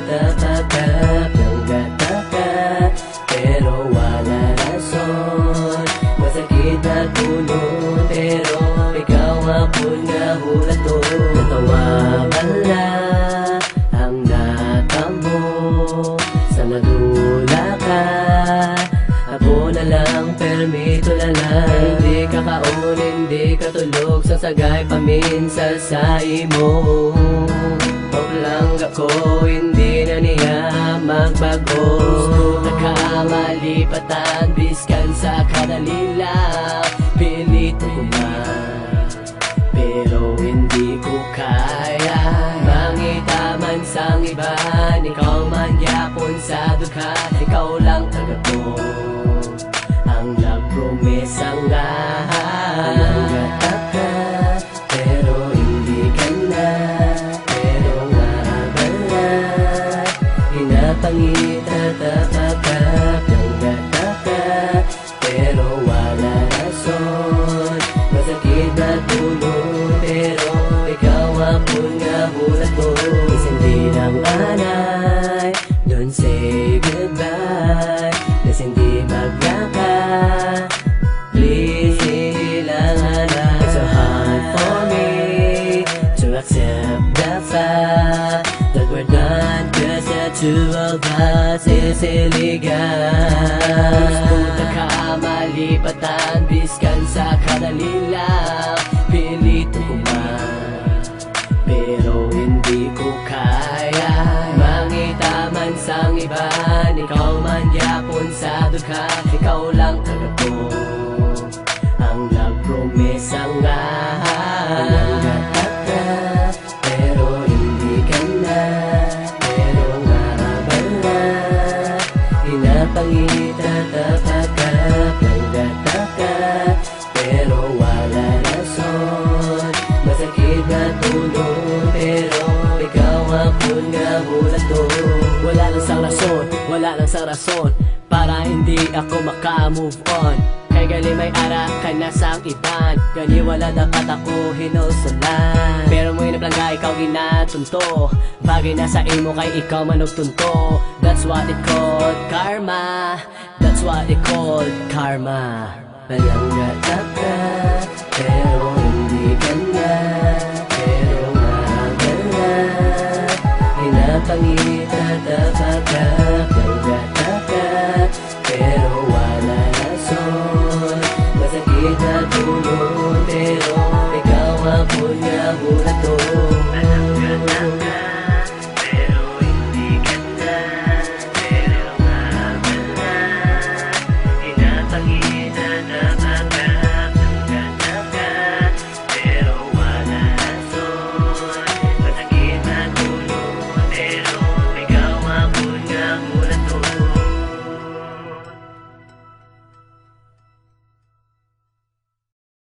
tatapagap ng gata ka, pero wala rason. Masakit na puno, pero ikaw hapon nga hulato. Natawa bala ang natamo sa madula ka. Ako na lang, permito na lang. Hindi ka kaon, hindi ka tulog, sa sagay paminsa sa imo. Lang ako, hindi na niya magbago. Nakamalipatan, biskan sa kadalila. Pinito ko man, pero hindi ko kaya. Mangitaman sang iba, ikaw man yapon sa dukha. Ikaw lang taga ko, ang nagpromesang lahat. Nanggata ka, pero hindi ka na. Hinapangita, tatapagap ng gata ka, pero wala rason. Masakit na tulog, pero ikaw hapon nga hulato. Is hindi ng anay, don't say goodbye. Is hindi maglaka, please hindi lang anay. It's so hard for me to accept the fact that we're not just the two of us is illegal. Punta ka malipatan, biskan sa kadalila. Pinito ko man, pero hindi ko kaya. Mangitaman sang iba, ikaw man yapon sa dukha. Ikaw lang taga ko, ang nagpromesang lahat. Nanggata ka, pero hindi ka na. Pero nga bala, hinapangita, tatapagap ng gata ka, pero wala rason. Masakit na tulog, pero ikaw hapon nga hulato. Wala lang sang rason, wala lang sang rason, para hindi ako maka-move on. Kay gali may ara ka na sang iban, gani wala dapat ako hinusulan. Pero mo inablangga ikaw ginatunto, bagay na sa imo kay ikaw manugtunto. That's what it called karma, that's what it called karma. Palanggata ka, pero hindi ka na. Pero nga bala, hinapangita, tatapagap ng gata ka, pero wala rason. Masakit na tulog, pero ikaw hapon nga hulato.